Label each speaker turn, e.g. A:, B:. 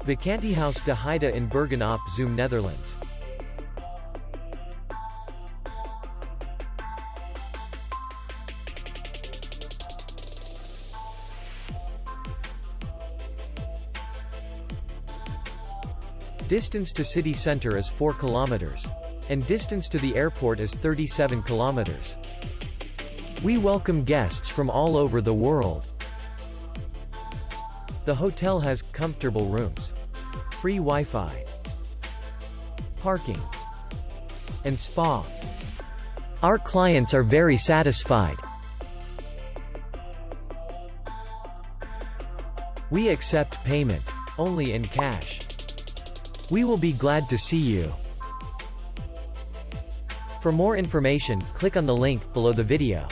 A: Vakantiehuis De Heide in Bergen op Zoom, Netherlands. Distance to city center is 4 kilometers. And distance to the airport is 37 kilometers. We welcome guests from all over the world. The hotel has comfortable rooms, free Wi-Fi, parking, and spa. Our clients are very satisfied. We accept payment only in cash. We will be glad to see you. For more information, click on the link below the video.